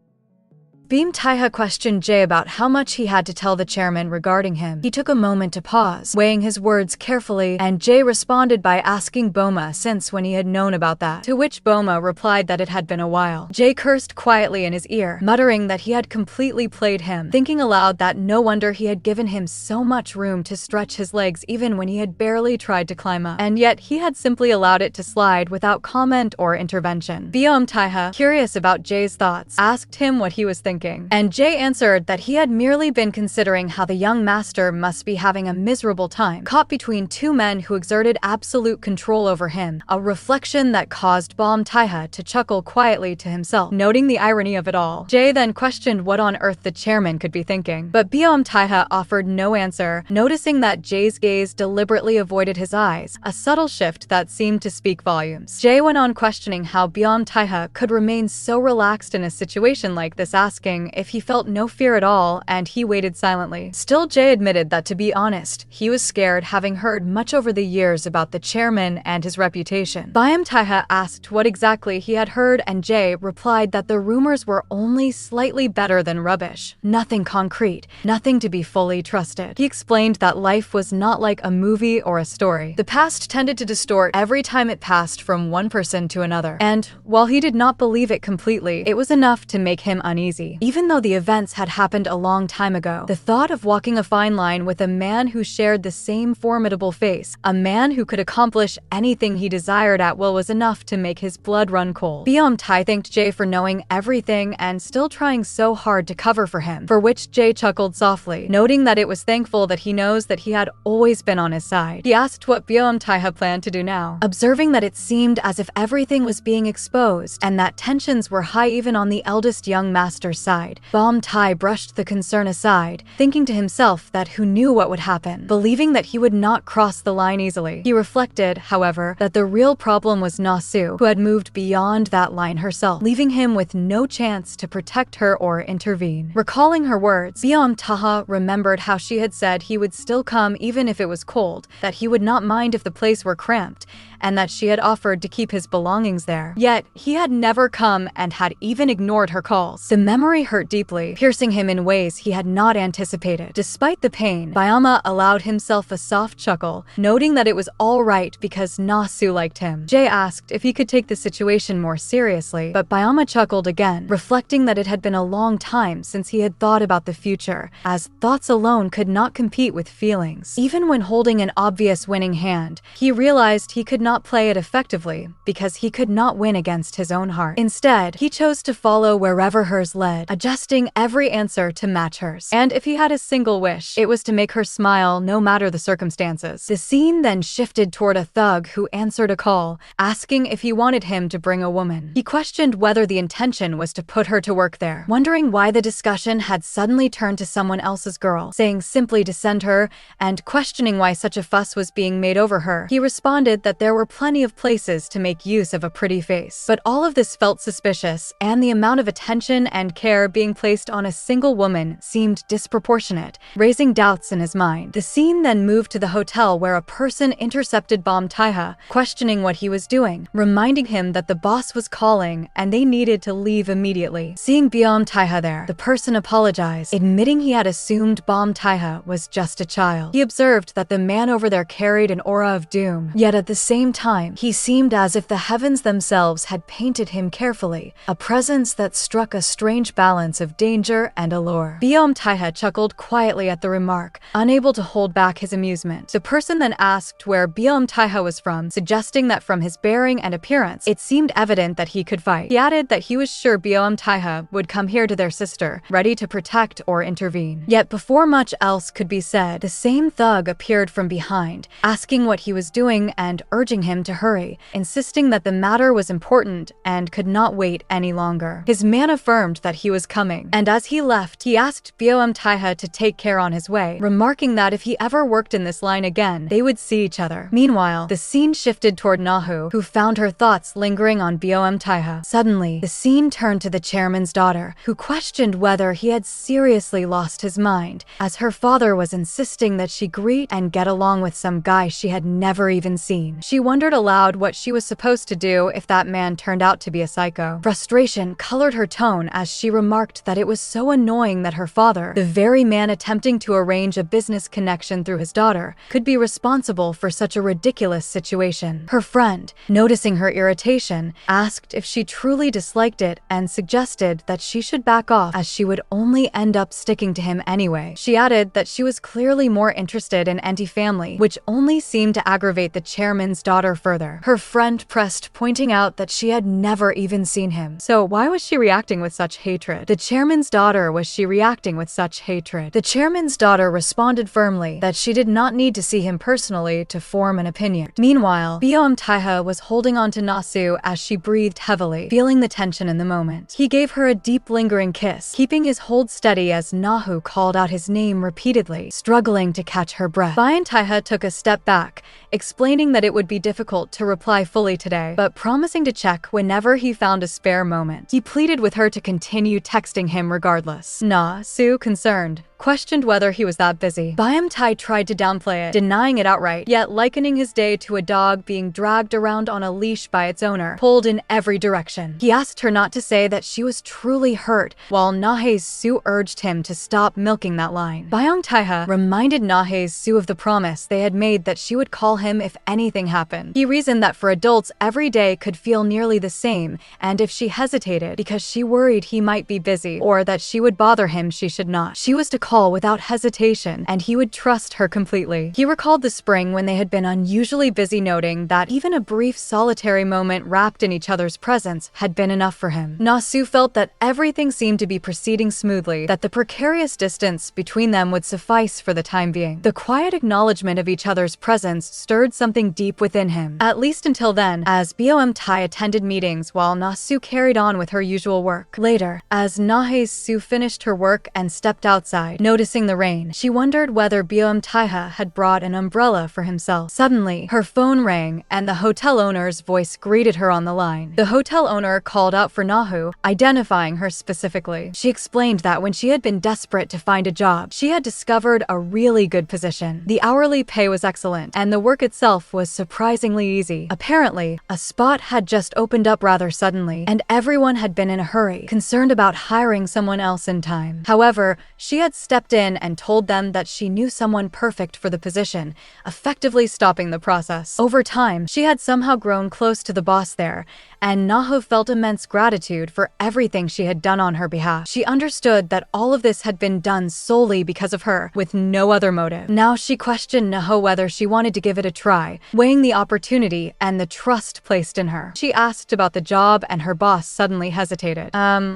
Tae questioned Jae about how much he had to tell the chairman regarding him. He took a moment to pause, weighing his words carefully, and Jae responded by asking Boma since when he had known about that, to which Boma replied that it had been a while. Jae cursed quietly in his ear, muttering that he had completely played him, thinking aloud that no wonder he had given him so much room to stretch his legs even when he had barely tried to climb up, and yet he had simply allowed it to slide without comment or intervention. Tae, curious about Jae's thoughts, asked him what he was thinking. thinking? And Jae answered that he had merely been considering how the young master must be having a miserable time, caught between two men who exerted absolute control over him, a reflection that caused Bom Tae-ha to chuckle quietly to himself, noting the irony of it all. Jae then questioned what on earth the chairman could be thinking, but Bom Tae-ha offered no answer, noticing that Jae's gaze deliberately avoided his eyes, a subtle shift that seemed to speak volumes. Jae went on questioning how Bom Tae-ha could remain so relaxed in a situation like this, asking if he felt no fear at all, and he waited silently. Still, Jae admitted that, to be honest, he was scared, having heard much over the years about the chairman and his reputation. Bom Tae-ha asked what exactly he had heard, and Jae replied that the rumors were only slightly better than rubbish. Nothing concrete, nothing to be fully trusted. He explained that life was not like a movie or a story. The past tended to distort every time it passed from one person to another, and while he did not believe it completely, it was enough to make him uneasy. Even though the events had happened a long time ago, the thought of walking a fine line with a man who shared the same formidable face, a man who could accomplish anything he desired at will, was enough to make his blood run cold. Bom Tae thanked Jae for knowing everything and still trying so hard to cover for him, for which Jae chuckled softly, noting that it was thankful that he knows that he had always been on his side. He asked what Bom Tae had planned to do now, observing that it seemed as if everything was being exposed and that tensions were high even on the eldest young master's side. Bom Tae brushed the concern aside, thinking to himself that who knew what would happen, believing that he would not cross the line easily. He reflected, however, that the real problem was Na Hae-soo, who had moved beyond that line herself, leaving him with no chance to protect her or intervene. Recalling her words, Bom Tae remembered how she had said he would still come even if it was cold, that he would not mind if the place were cramped, and that she had offered to keep his belongings there. Yet, he had never come and had even ignored her calls. The memory hurt deeply, piercing him in ways he had not anticipated. Despite the pain, Byama allowed himself a soft chuckle, noting that it was all right because Na Hae-soo liked him. Jae asked if he could take the situation more seriously, but Byama chuckled again, reflecting that it had been a long time since he had thought about the future, as thoughts alone could not compete with feelings. Even when holding an obvious winning hand, he realized he could not play it effectively because he could not win against his own heart. Instead, he chose to follow wherever hers led, adjusting every answer to match hers. And if he had a single wish, it was to make her smile no matter the circumstances. The scene then shifted toward a thug who answered a call, asking if he wanted him to bring a woman. He questioned whether the intention was to put her to work there, wondering why the discussion had suddenly turned to someone else's girl, saying simply to send her, and questioning why such a fuss was being made over her. He responded that there were plenty of places to make use of a pretty face. But all of this felt suspicious, and the amount of attention and care being placed on a single woman seemed disproportionate, raising doubts in his mind. The scene then moved to the hotel where a person intercepted Bom Tae-ha, questioning what he was doing, reminding him that the boss was calling and they needed to leave immediately. Seeing Bom Tae-ha there, the person apologized, admitting he had assumed Bom Tae-ha was just a child. He observed that the man over there carried an aura of doom, yet at the same time, he seemed as if the heavens themselves had painted him carefully, a presence that struck a strange balance of danger and allure. Bom Tae-ha chuckled quietly at the remark, unable to hold back his amusement. The person then asked where Bom Tae-ha was from, suggesting that from his bearing and appearance, it seemed evident that he could fight. He added that he was sure Bom Tae-ha would come here to their sister, ready to protect or intervene. Yet before much else could be said, the same thug appeared from behind, asking what he was doing and urging him to hurry, insisting that the matter was important and could not wait any longer. His man affirmed that he was coming, and as he left, he asked Bom Tae-ha to take care on his way, remarking that if he ever worked in this line again, they would see each other. Meanwhile, the scene shifted toward Na Hae-soo, who found her thoughts lingering on Bom Tae-ha. Suddenly, the scene turned to the chairman's daughter, who questioned whether he had seriously lost his mind, as her father was insisting that she greet and get along with some guy she had never even seen. She wondered aloud what she was supposed to do if that man turned out to be a psycho. Frustration colored her tone as she remarked that it was so annoying that her father, the very man attempting to arrange a business connection through his daughter, could be responsible for such a ridiculous situation. Her friend, noticing her irritation, asked if she truly disliked it and suggested that she should back off as she would only end up sticking to him anyway. She added that she was clearly more interested in anti-family, which only seemed to aggravate the chairman's daughter further. Her friend pressed, pointing out that she had never even seen him. So why was she reacting with such hatred? The chairman's daughter, was she reacting with such hatred? The chairman's daughter responded firmly that she did not need to see him personally to form an opinion. Meanwhile, Tae-ha was holding on to Na Hae-soo as she breathed heavily, feeling the tension in the moment. He gave her a deep, lingering kiss, keeping his hold steady as Na-hoo called out his name repeatedly, struggling to catch her breath. Tae-ha took a step back, explaining that it would be difficult to reply fully today, but promising to check whenever he found a spare moment. He pleaded with her to continue texting him regardless. Na Hae-soo, concerned, questioned whether he was that busy. Tae tried to downplay it, denying it outright, yet likening his day to a dog being dragged around on a leash by its owner, pulled in every direction. He asked her not to say that she was truly hurt, while Na Hae-soo urged him to stop milking that line. Tae-ha reminded Na Hae-soo of the promise they had made that she would call him if anything happened. He reasoned that for adults, every day could feel nearly the same, and if she hesitated because she worried he might be busy, or that she would bother him, she should not. She was to call without hesitation, and he would trust her completely. He recalled the spring when they had been unusually busy, noting that even a brief solitary moment wrapped in each other's presence had been enough for him. Na Hae-soo felt that everything seemed to be proceeding smoothly, that the precarious distance between them would suffice for the time being. The quiet acknowledgement of each other's presence stirred something deep within him, at least until then, as Tae attended meetings while Na Hae-soo carried on with her usual work. Later, as Na Hae-soo finished her work and stepped outside, noticing the rain, she wondered whether Tae-ha had brought an umbrella for himself. Suddenly, her phone rang, and the hotel owner's voice greeted her on the line. The hotel owner called out for Na-hoo, identifying her specifically. She explained that when she had been desperate to find a job, she had discovered a really good position. The hourly pay was excellent, and the work itself was surprisingly easy. Apparently, a spot had just opened up rather suddenly, and everyone had been in a hurry, concerned about hiring someone else in time. However, she had stepped in and told them that she knew someone perfect for the position, effectively stopping the process. Over time, she had somehow grown close to the boss there, and Na-hoo felt immense gratitude for everything she had done on her behalf. She understood that all of this had been done solely because of her, with no other motive. Now she questioned Na-hoo whether she wanted to give it a try, weighing the opportunity and the trust placed in her. She asked about the job, and her boss suddenly hesitated.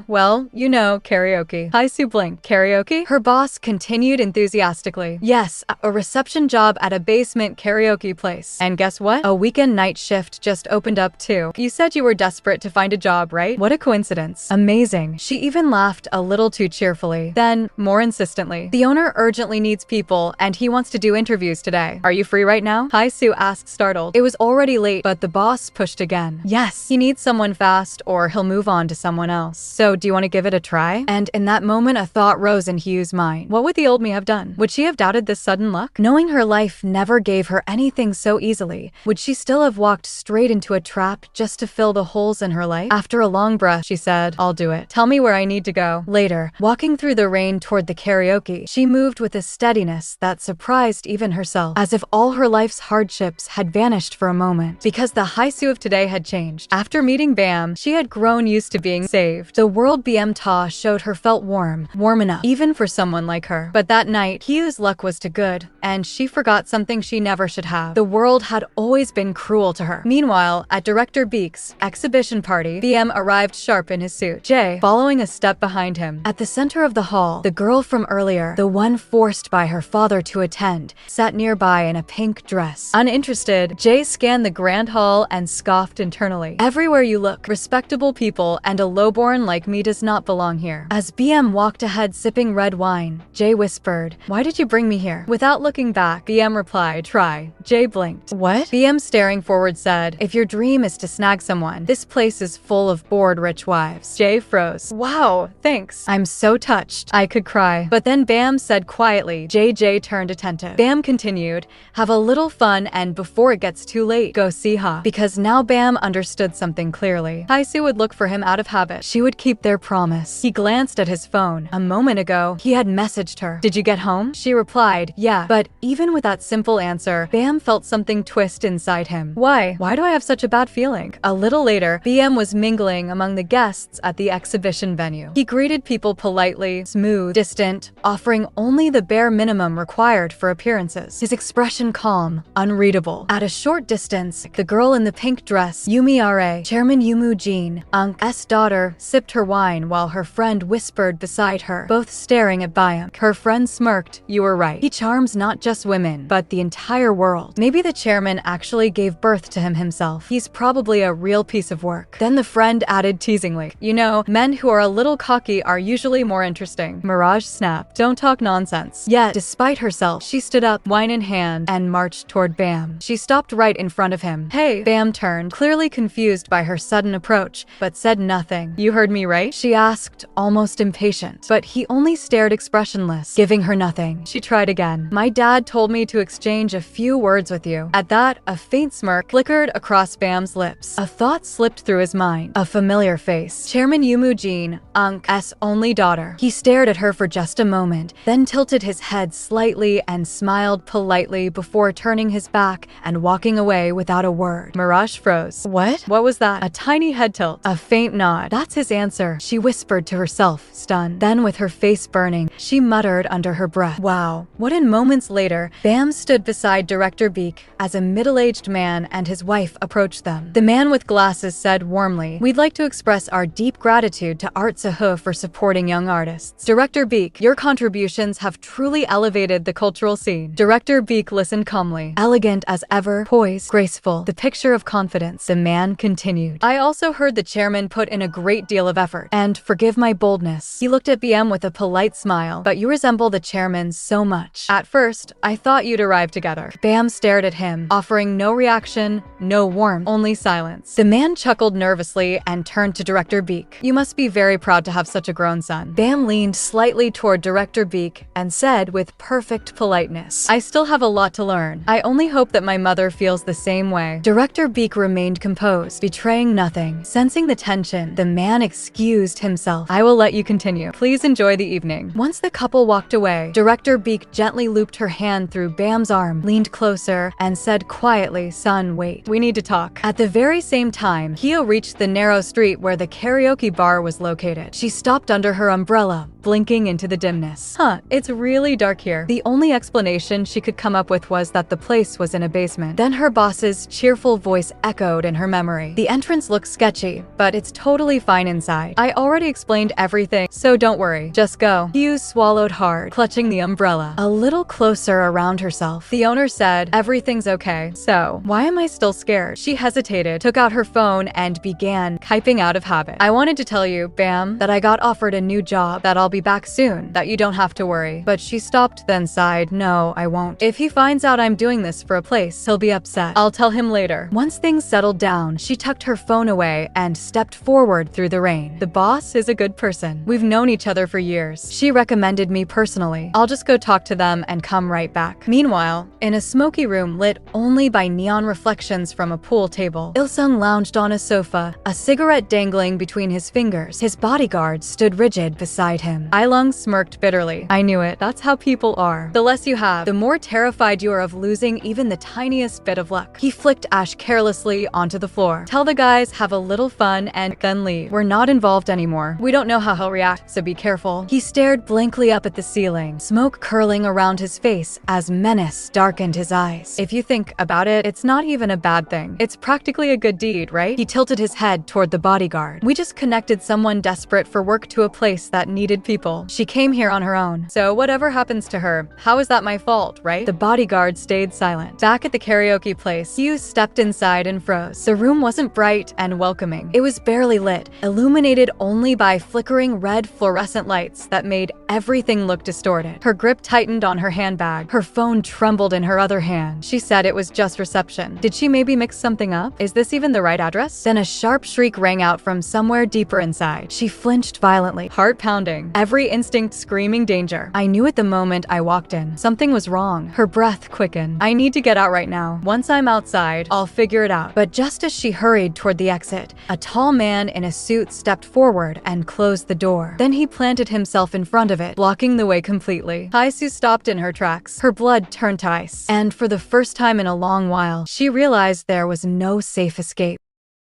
Well, you know, karaoke. Hae-soo blinked. Karaoke? Her boss continued enthusiastically. Yes, a reception job at a basement karaoke place. And guess what? A weekend night shift just opened up too. You said you were desperate to find a job, right? What a coincidence. Amazing. She even laughed a little too cheerfully. Then, more insistently, the owner urgently needs people, and he wants to do interviews today. Are you free right now? Hae-soo asked, startled. It was already late, but the boss pushed again. Yes, he needs someone fast, or he'll move on to someone else. So, do you want to give it a try? And in that moment, a thought rose in Hyu's mind. What would the old me have done? Would she have doubted this sudden luck? Knowing her life never gave her anything so easily, would she still have walked straight into a trap just to fill the holes in her life? After a long breath, she said, I'll do it. Tell me where I need to go. Later, walking through the rain toward the karaoke, she moved with a steadiness that surprised even herself, as if all her life's hardships had vanished for a moment. Because the Hae-soo of today had changed. After meeting Bam, she had grown used to being saved. The world Ta showed her felt warm enough, even for someone like her. But that night, Hyu's luck was too good, and she forgot something she never should have. The world had always been cruel to her. Meanwhile, at Director Beek's exhibition party, BM arrived sharp in his suit, Jay following a step behind him. At the center of the hall, the girl from earlier, the one forced by her father to attend, sat nearby in a pink dress. Uninterested, Jay scanned the grand hall and scoffed internally. Everywhere you look, respectable people, and a lowborn like me does not belong here. As BM walked ahead sipping red wine, Jay whispered, why did you bring me here? Without looking back, BM replied, try. Jay blinked. What? BM staring forward said, if your dream is to snag someone, this place is full of bored rich wives. Jay froze. Wow, thanks. I'm so touched. I could cry. But then Bam said quietly. JJ turned attentive. Bam continued, have a little fun, and before it gets too late, go see Ha. Because now Bam understood something clearly. Hae-soo would look for him out of habit. She would keep their promise. He glanced at his phone. A moment ago, he had messaged her. Did you get home? She replied, yeah. But even with that simple answer, Bam felt something twist inside him. Why? Why do I have such a bad feeling? A little later, BM was mingling among the guests at the exhibition venue. He greeted people politely, smooth, distant, offering only the bare minimum required for appearances. His expression calm, unreadable. At a short distance, the girl in the pink dress, Yumi Are, Chairman Yumu Jin, Unk's daughter, sipped her wine while her friend whispered beside her, both staring at BM. Her friend smirked. You were right. He charms not just women, but the entire world. Maybe the chairman actually gave birth to him himself. He's probably a real piece of work. Then the friend added teasingly, you know, men who are a little cocky are usually more interesting. Mirage snapped. Don't talk nonsense. Yet, despite herself, she stood up, wine in hand, and marched toward Bam. She stopped right in front of him. Hey, Bam turned, clearly confused by her sudden approach, but said nothing. You heard me right? She asked, almost impatient. But he only stared expressionless, giving her nothing. She tried again. My dad told me to exchange a few words with you. At that, a faint smirk flickered across Bam's lips. A thought slipped through his mind. A familiar face. Chairman Yumu Jin, Unk's only daughter. He stared at her for just a moment, then tilted his head slightly and smiled politely before turning his back and walking away without a word. Mirage froze. What was that? A tiny head tilt. A faint nod. That's his answer, she whispered to herself, stunned. Then with her face burning, she muttered under her breath, wow. What in moments later, Bam stood beside Director Beak as a middle-aged man and his wife approached them. The man with glasses said warmly, we'd like to express our deep gratitude to Art Sahu for supporting young artists. Director Beak, your contributions have truly elevated the cultural scene. Director Beak listened calmly. Elegant as ever, poised, graceful, the picture of confidence. The man continued. I also heard the chairman put in a great deal of effort. And forgive my boldness. He looked at BM with a polite smile, but you resemble the chairman so much. At first, I thought you'd arrive together. Bam stared at him, offering no reaction, no warmth, only silence. The man chuckled nervously and turned to Director Beak. You must be very proud to have such a grown son. Bam leaned slightly toward Director Beak and said with perfect politeness, I still have a lot to learn. I only hope that my mother feels the same way. Director Beak remained composed, betraying nothing. Sensing the tension, the man excused himself. I will let you continue. Please enjoy the evening. Once the couple walked away, Director Beak gently looped her hand through Bam's arm, leaned closer, and said quietly, son, wait. We need to talk. At the very same time, Hyo reached the narrow street where the karaoke bar was located. She stopped under her umbrella, blinking into the dimness. It's really dark here. The only explanation she could come up with was that the place was in a basement. Then her boss's cheerful voice echoed in her memory. The entrance looks sketchy, but it's totally fine inside. I already explained everything, so don't worry. Just go. Hugh swallowed hard, clutching the umbrella a little closer around herself. The owner said, everything's okay. So, why am I still scared? She hesitated, took out her phone, and began typing out of habit. I wanted to tell you, Bam, that I got offered a new job, that I'll be back soon, that you don't have to worry. But she stopped, then sighed, no, I won't. If he finds out I'm doing this for a place, he'll be upset. I'll tell him later. Once things settled down, she tucked her phone away and stepped forward through the rain. The boss is a good person. We've known each other for years. She recommended me personally. I'll just go talk to them and come right back. Meanwhile, in a smoky room lit only by neon reflections from a pool table, Il-sung lounged on a sofa, a cigarette dangling between his fingers. His bodyguard stood rigid beside him. Ilung smirked bitterly. I knew it. That's how people are. The less you have, the more terrified you are of losing even the tiniest bit of luck. He flicked ash carelessly onto the floor. Tell the guys, have a little fun, and then leave. We're not involved anymore. We don't know how he'll react, so be careful. He stared blankly up at the ceiling, smoke curling around his face as menace darkened his eyes. If you think about it, it's not even a bad thing. It's practically a good deed, right? He tilted his head toward the bodyguard. We just connected someone desperate for work to a place that needed people. She came here on her own. So whatever happens to her, how is that my fault, right? The bodyguard stayed silent. Back at the karaoke place, Hugh stepped inside and froze. The room wasn't bright and welcoming. It was barely lit, illuminated only by flickering red fluorescent lights that made everything look distorted. Her grip tightened on her handbag. Her phone trembled in her other hand. She said it was just reception. Did she maybe mix something up? Is this even the right address? Then a sharp shriek rang out from somewhere deeper inside. She flinched violently, heart pounding, every instinct screaming danger. I knew at the moment I walked in. Something was wrong. Her breath quickened. I need to get out right now. Once I'm outside, I'll figure it out. But just as she hurried toward the exit, a tall man in a suit stepped forward and closed the door. Then he planted himself in front of it, blocking the way completely. Na Hae-soo stopped in her tracks. Her blood turned to ice. And for the first time in a long while, she realized there was no safe escape.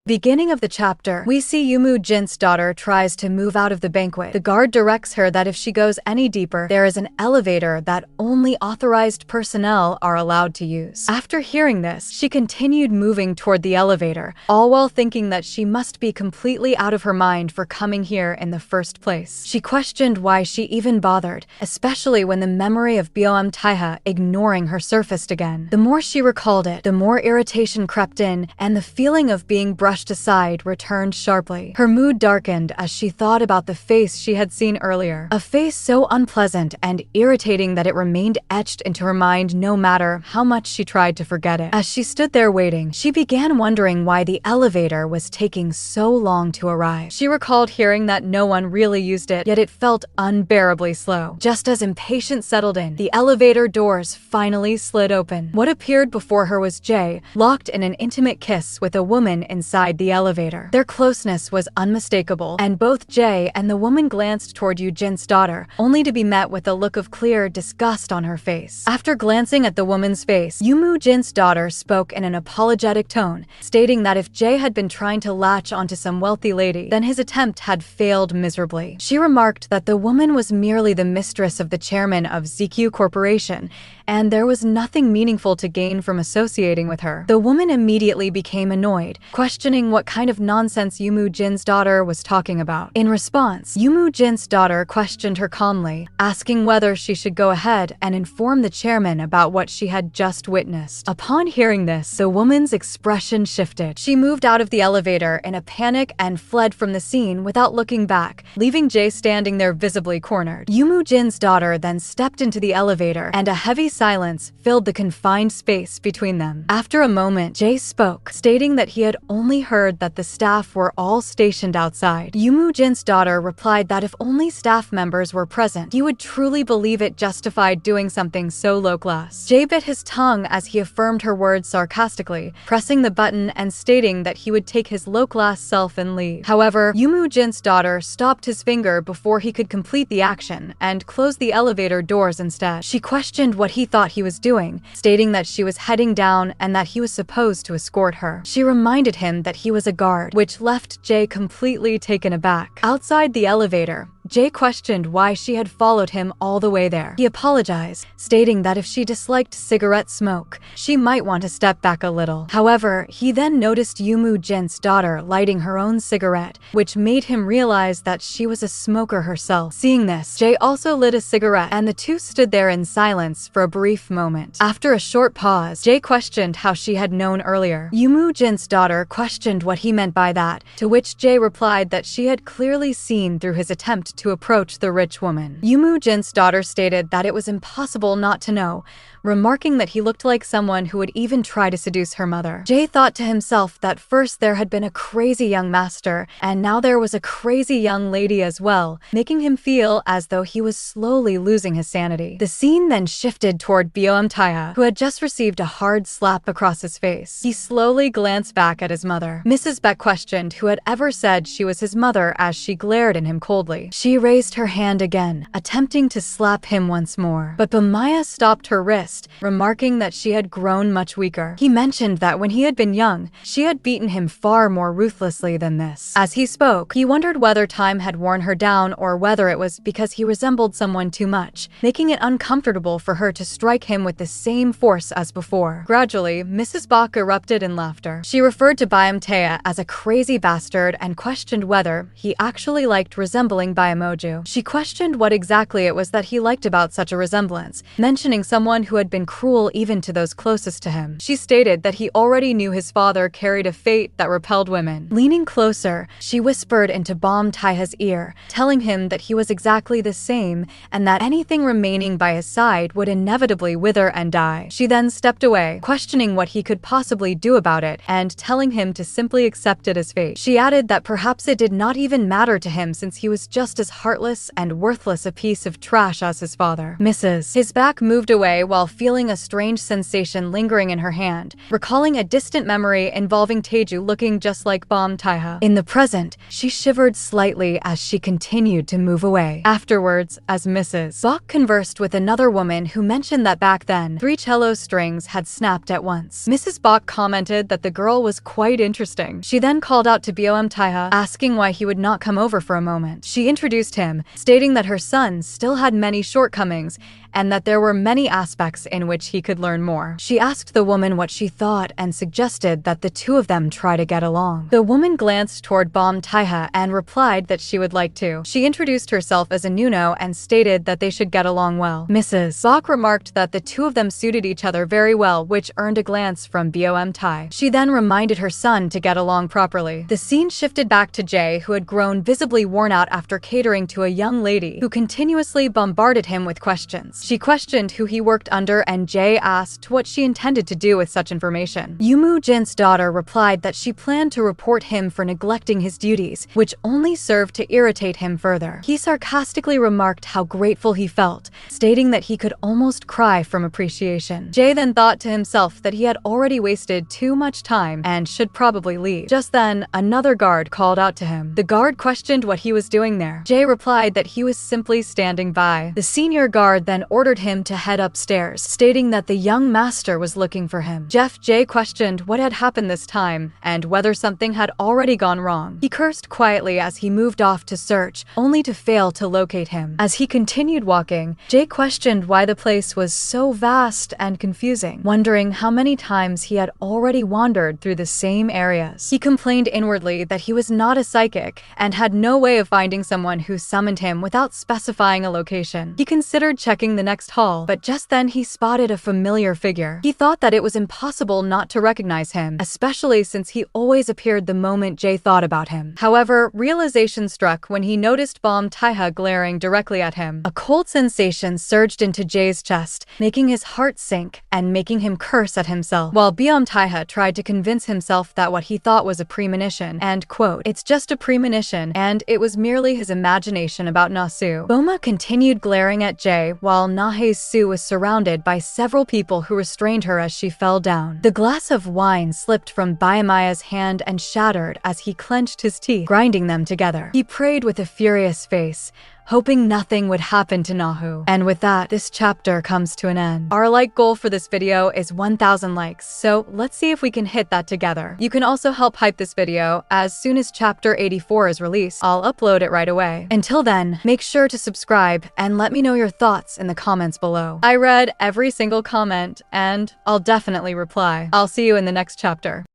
Beginning of the chapter, we see Yumu Jin's daughter tries to move out of the banquet. The guard directs her that if she goes any deeper, there is an elevator that only authorized personnel are allowed to use. After hearing this, she continued moving toward the elevator, all while thinking that she must be completely out of her mind for coming here in the first place. She questioned why she even bothered, especially when the memory of Beom Taeha ignoring her surfaced again. The more she recalled it, the more irritation crept in, and the feeling of being brushed aside returned sharply. Her mood darkened as she thought about the face she had seen earlier. A face so unpleasant and irritating that it remained etched into her mind no matter how much she tried to forget it. As she stood there waiting, she began wondering why the elevator was taking so long to arrive. She recalled hearing that no one really used it, yet it felt unbearably slow. Just as impatience settled in, the elevator doors finally slid open. What appeared before her was Jay, locked in an intimate kiss with a woman inside the elevator. Their closeness was unmistakable, and both Jay and the woman glanced toward Yu Jin's daughter, only to be met with a look of clear disgust on her face. After glancing at the woman's face, Yumu Jin's daughter spoke in an apologetic tone, stating that if Jay had been trying to latch onto some wealthy lady, then his attempt had failed miserably. She remarked that the woman was merely the mistress of the chairman of ZQ Corporation, and there was nothing meaningful to gain from associating with her. The woman immediately became annoyed, questioning what kind of nonsense Yumu Jin's daughter was talking about. In response, Yumu Jin's daughter questioned her calmly, asking whether she should go ahead and inform the chairman about what she had just witnessed. Upon hearing this, the woman's expression shifted. She moved out of the elevator in a panic and fled from the scene without looking back, leaving Jay standing there visibly cornered. Yumu Jin's daughter then stepped into the elevator, and a heavy silence filled the confined space between them. After a moment, Jay spoke, stating that he had only heard that the staff were all stationed outside. Yumu Jin's daughter replied that if only staff members were present, he would truly believe it justified doing something so low-class. Jay bit his tongue as he affirmed her words sarcastically, pressing the button and stating that he would take his low-class self and leave. However, Yumu Jin's daughter stopped his finger before he could complete the action and closed the elevator doors instead. She questioned what he thought he was doing, stating that she was heading down and that he was supposed to escort her. She reminded him that he was a guard, which left Jay completely taken aback. Outside the elevator, Jay questioned why she had followed him all the way there. He apologized, stating that if she disliked cigarette smoke, she might want to step back a little. However, he then noticed Yumu Jin's daughter lighting her own cigarette, which made him realize that she was a smoker herself. Seeing this, Jay also lit a cigarette, and the two stood there in silence for a brief moment. After a short pause, Jay questioned how she had known earlier. Yumu Jin's daughter questioned what he meant by that, to which Jay replied that she had clearly seen through his attempt to approach the rich woman. Yumu Jin's daughter stated that it was impossible not to know, remarking that he looked like someone who would even try to seduce her mother. Jay thought to himself that first there had been a crazy young master, and now there was a crazy young lady as well, making him feel as though he was slowly losing his sanity. The scene then shifted toward Beom Taeha, who had just received a hard slap across his face. He slowly glanced back at his mother. Mrs. Beck questioned who had ever said she was his mother as she glared at him coldly. She raised her hand again, attempting to slap him once more, but Bamaya stopped her wrist, remarking that she had grown much weaker. He mentioned that when he had been young, she had beaten him far more ruthlessly than this. As he spoke, he wondered whether time had worn her down or whether it was because he resembled someone too much, making it uncomfortable for her to strike him with the same force as before. Gradually, Mrs. Bach erupted in laughter. She referred to Byam-tae as a crazy bastard and questioned whether he actually liked resembling Byamoju. She questioned what exactly it was that he liked about such a resemblance, mentioning someone who had been cruel even to those closest to him. She stated that he already knew his father carried a fate that repelled women. Leaning closer, she whispered into Bam Taeha's ear, telling him that he was exactly the same and that anything remaining by his side would inevitably wither and die. She then stepped away, questioning what he could possibly do about it and telling him to simply accept it as fate. She added that perhaps it did not even matter to him since he was just as heartless and worthless a piece of trash as his father. His back moved away while feeling a strange sensation lingering in her hand, recalling a distant memory involving Taeju looking just like Bam Taeha. In the present, she shivered slightly as she continued to move away. Afterwards, as Mrs. Bach conversed with another woman who mentioned that back then, 3 cello strings had snapped at once. Mrs. Bach commented that the girl was quite interesting interesting. She then called out to Bom Tae-ha, asking why he would not come over for a moment. She introduced him, stating that her son still had many shortcomings and that there were many aspects in which he could learn more. She asked the woman what she thought and suggested that the two of them try to get along. The woman glanced toward Bom Tae-ha and replied that she would like to. She introduced herself as a Nuno and stated that they should get along well. Mrs. Bok remarked that the two of them suited each other very well, which earned a glance from Bom Tae. She then reminded her son to get along properly. The scene shifted back to Jae, who had grown visibly worn out after catering to a young lady who continuously bombarded him with questions. She questioned who he worked under, and Jae asked what she intended to do with such information. Yumu Jin's daughter replied that she planned to report him for neglecting his duties, which only served to irritate him further. He sarcastically remarked how grateful he felt, stating that he could almost cry from appreciation. Jae then thought to himself that he had already wasted too much time and should probably leave. Just then, another guard called out to him. The guard questioned what he was doing there. Jae replied that he was simply standing by. The senior guard then ordered him to head upstairs, stating that the young master was looking for him. Jae questioned what had happened this time and whether something had already gone wrong. He cursed quietly as he moved off to search, only to fail to locate him. As he continued walking, Jae questioned why the place was so vast and confusing, wondering how many times he had already wandered through the same areas. He complained inwardly that he was not a psychic and had no way of finding someone who summoned him without specifying a location. He considered checking the next hall, but just then he spotted a familiar figure. He thought that it was impossible not to recognize him, especially since he always appeared the moment Jae thought about him. However, realization struck when he noticed Bom Tae-ha glaring directly at him. A cold sensation surged into Jae's chest, making his heart sink and making him curse at himself, while Bom Tae-ha tried to convince himself that what he thought was a premonition, and quote, "It's just a premonition, and it was merely his imagination about Na Hae-soo." Boma continued glaring at Jae, while Na Hae-soo was surrounded by several people who restrained her as she fell down. The glass of wine slipped from Bayamaya's hand and shattered as he clenched his teeth, grinding them together. He prayed with a furious face, hoping nothing would happen to Na Hae-soo. And with that, this chapter comes to an end. Our like goal for this video is 1,000 likes, so let's see if we can hit that together. You can also help hype this video. As soon as chapter 84 is released, I'll upload it right away. Until then, make sure to subscribe and let me know your thoughts in the comments below. I read every single comment and I'll definitely reply. I'll see you in the next chapter.